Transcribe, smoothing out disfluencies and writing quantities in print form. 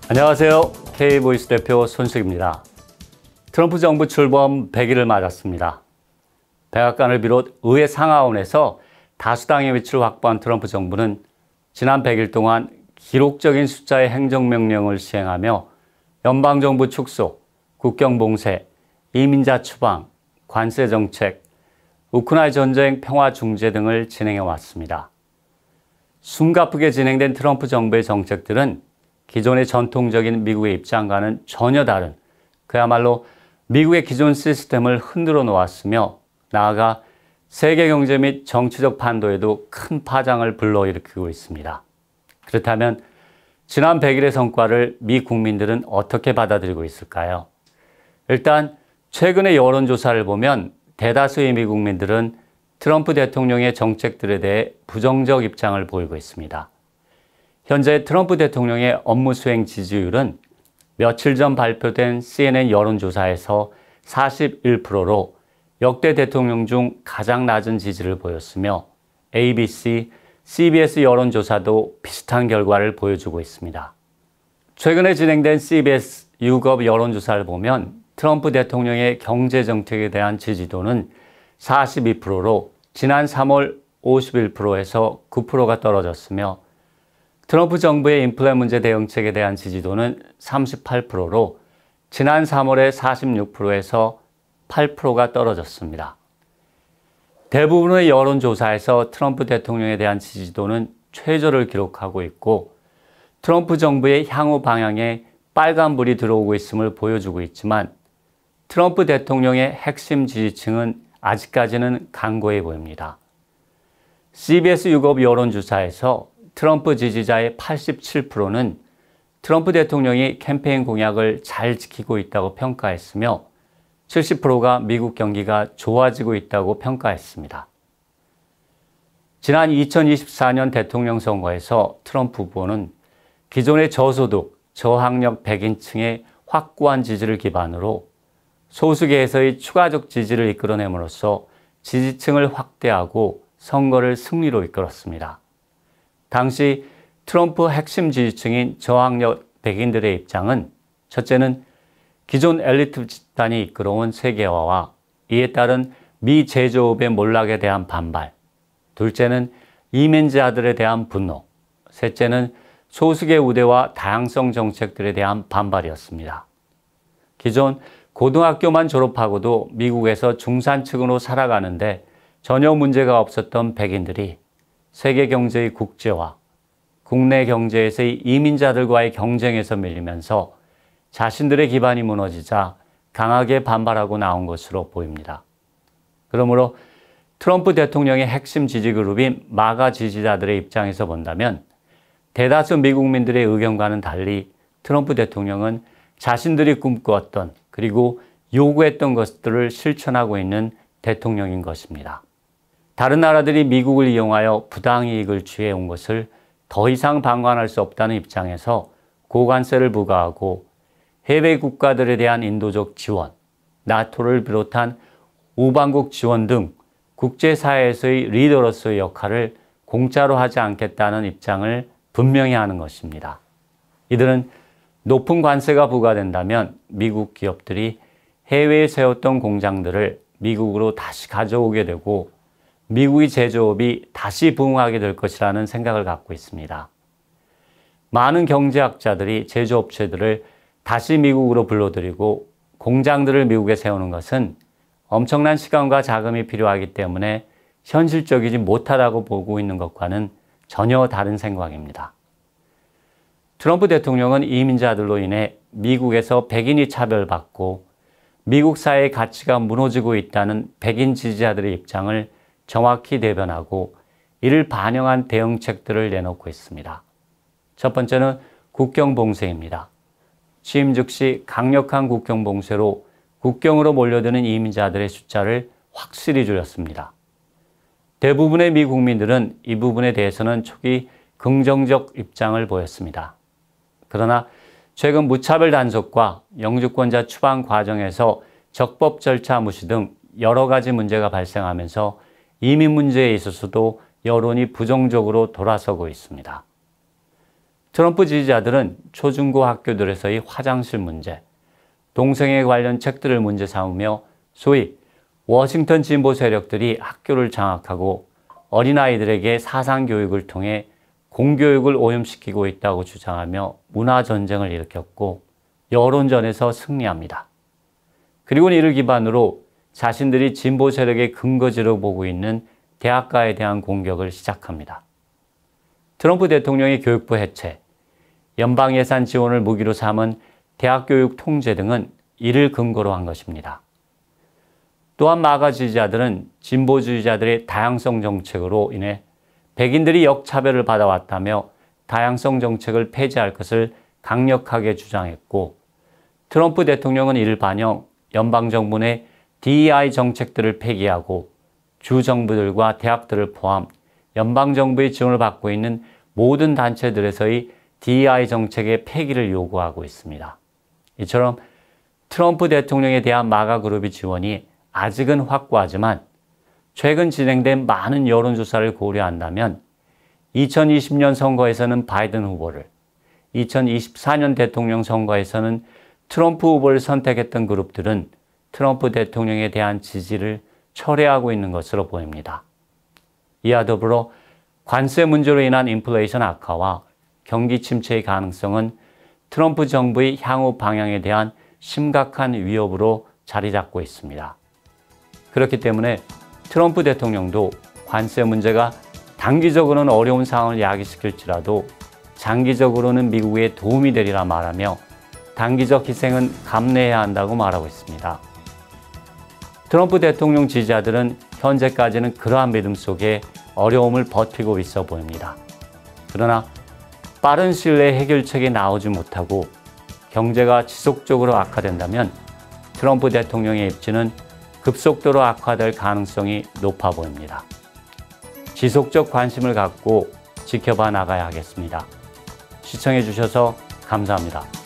안녕하세요. K보이스 대표 손석입니다. 트럼프 정부 출범 100일을 맞았습니다. 백악관을 비롯 의회 상하원에서 다수당의 위치를 확보한 트럼프 정부는 지난 100일 동안 기록적인 숫자의 행정명령을 시행하며 연방정부 축소, 국경 봉쇄, 이민자 추방, 관세 정책, 우크라이나 전쟁 평화 중재 등을 진행해 왔습니다. 숨가쁘게 진행된 트럼프 정부의 정책들은 기존의 전통적인 미국의 입장과는 전혀 다른 그야말로 미국의 기존 시스템을 흔들어 놓았으며 나아가 세계 경제 및 정치적 판도에도 큰 파장을 불러일으키고 있습니다. 그렇다면 지난 100일의 성과를 미 국민들은 어떻게 받아들이고 있을까요? 일단 최근의 여론조사를 보면 대다수의 미 국민들은 트럼프 대통령의 정책들에 대해 부정적 입장을 보이고 있습니다. 현재 트럼프 대통령의 업무 수행 지지율은 며칠 전 발표된 CNN 여론조사에서 41%로 역대 대통령 중 가장 낮은 지지를 보였으며 ABC, CBS 여론조사도 비슷한 결과를 보여주고 있습니다. 최근에 진행된 CBS YouGov 여론조사를 보면 트럼프 대통령의 경제 정책에 대한 지지도는 42%로 지난 3월 51%에서 9%가 떨어졌으며 트럼프 정부의 인플레 문제 대응책에 대한 지지도는 38%로 지난 3월에 46%에서 8%가 떨어졌습니다. 대부분의 여론조사에서 트럼프 대통령에 대한 지지도는 최저를 기록하고 있고 트럼프 정부의 향후 방향에 빨간불이 들어오고 있음을 보여주고 있지만 트럼프 대통령의 핵심 지지층은 아직까지는 강고해 보입니다. CBS YouGov 여론조사에서 트럼프 지지자의 87%는 트럼프 대통령이 캠페인 공약을 잘 지키고 있다고 평가했으며 70%가 미국 경기가 좋아지고 있다고 평가했습니다. 지난 2024년 대통령 선거에서 트럼프 후보는 기존의 저소득, 저학력 백인층의 확고한 지지를 기반으로 소수계에서의 추가적 지지를 이끌어냄으로써 지지층을 확대하고 선거를 승리로 이끌었습니다. 당시 트럼프 핵심 지지층인 저학력 백인들의 입장은 첫째는 기존 엘리트 집단이 이끌어온 세계화와 이에 따른 미 제조업의 몰락에 대한 반발, 둘째는 이민자들에 대한 분노, 셋째는 소수계 우대와 다양성 정책들에 대한 반발이었습니다. 기존 고등학교만 졸업하고도 미국에서 중산층으로 살아가는데 전혀 문제가 없었던 백인들이 세계 경제의 국제화, 국내 경제에서의 이민자들과의 경쟁에서 밀리면서 자신들의 기반이 무너지자 강하게 반발하고 나온 것으로 보입니다. 그러므로 트럼프 대통령의 핵심 지지 그룹인 마가 지지자들의 입장에서 본다면 대다수 미국민들의 의견과는 달리 트럼프 대통령은 자신들이 꿈꾸었던 그리고 요구했던 것들을 실천하고 있는 대통령인 것입니다. 다른 나라들이 미국을 이용하여 부당이익을 취해온 것을 더 이상 방관할 수 없다는 입장에서 고관세를 부과하고 해외 국가들에 대한 인도적 지원, 나토를 비롯한 우방국 지원 등 국제사회에서의 리더로서의 역할을 공짜로 하지 않겠다는 입장을 분명히 하는 것입니다. 이들은 높은 관세가 부과된다면 미국 기업들이 해외에 세웠던 공장들을 미국으로 다시 가져오게 되고 미국의 제조업이 다시 부흥하게 될 것이라는 생각을 갖고 있습니다. 많은 경제학자들이 제조업체들을 다시 미국으로 불러들이고 공장들을 미국에 세우는 것은 엄청난 시간과 자금이 필요하기 때문에 현실적이지 못하다고 보고 있는 것과는 전혀 다른 생각입니다. 트럼프 대통령은 이민자들로 인해 미국에서 백인이 차별받고 미국 사회의 가치가 무너지고 있다는 백인 지지자들의 입장을 정확히 대변하고 이를 반영한 대응책들을 내놓고 있습니다. 첫 번째는 국경 봉쇄입니다. 취임 즉시 강력한 국경 봉쇄로 국경으로 몰려드는 이민자들의 숫자를 확실히 줄였습니다. 대부분의 미 국민들은 이 부분에 대해서는 초기 긍정적 입장을 보였습니다. 그러나 최근 무차별 단속과 영주권자 추방 과정에서 적법 절차 무시 등 여러 가지 문제가 발생하면서 이민 문제에 있어서도 여론이 부정적으로 돌아서고 있습니다. 트럼프 지지자들은 초중고 학교들에서의 화장실 문제, 동성애 관련 책들을 문제 삼으며 소위 워싱턴 진보 세력들이 학교를 장악하고 어린아이들에게 사상교육을 통해 공교육을 오염시키고 있다고 주장하며 문화전쟁을 일으켰고 여론전에서 승리합니다. 그리고는 이를 기반으로 자신들이 진보 세력의 근거지로 보고 있는 대학가에 대한 공격을 시작합니다. 트럼프 대통령의 교육부 해체, 연방 예산 지원을 무기로 삼은 대학교육 통제 등은 이를 근거로 한 것입니다. 또한 마가 지지자들은 진보주의자들의 다양성 정책으로 인해 백인들이 역차별을 받아왔다며 다양성 정책을 폐지할 것을 강력하게 주장했고, 트럼프 대통령은 이를 반영 연방정부 내 DEI 정책들을 폐기하고 주정부들과 대학들을 포함 연방정부의 지원을 받고 있는 모든 단체들에서의 DEI 정책의 폐기를 요구하고 있습니다. 이처럼 트럼프 대통령에 대한 마가 그룹의 지원이 아직은 확고하지만 최근 진행된 많은 여론조사를 고려한다면 2020년 선거에서는 바이든 후보를, 2024년 대통령 선거에서는 트럼프 후보를 선택했던 그룹들은 트럼프 대통령에 대한 지지를 철회하고 있는 것으로 보입니다. 이와 더불어 관세 문제로 인한 인플레이션 악화와 경기 침체의 가능성은 트럼프 정부의 향후 방향에 대한 심각한 위협으로 자리 잡고 있습니다. 그렇기 때문에 트럼프 대통령도 관세 문제가 단기적으로는 어려운 상황을 야기시킬지라도 장기적으로는 미국에 도움이 되리라 말하며 단기적 희생은 감내해야 한다고 말하고 있습니다. 트럼프 대통령 지지자들은 현재까지는 그러한 믿음 속에 어려움을 버티고 있어 보입니다. 그러나 빠른 시일 내에 해결책이 나오지 못하고 경제가 지속적으로 악화된다면 트럼프 대통령의 입지는 급속도로 악화될 가능성이 높아 보입니다. 지속적 관심을 갖고 지켜봐 나가야 하겠습니다. 시청해 주셔서 감사합니다.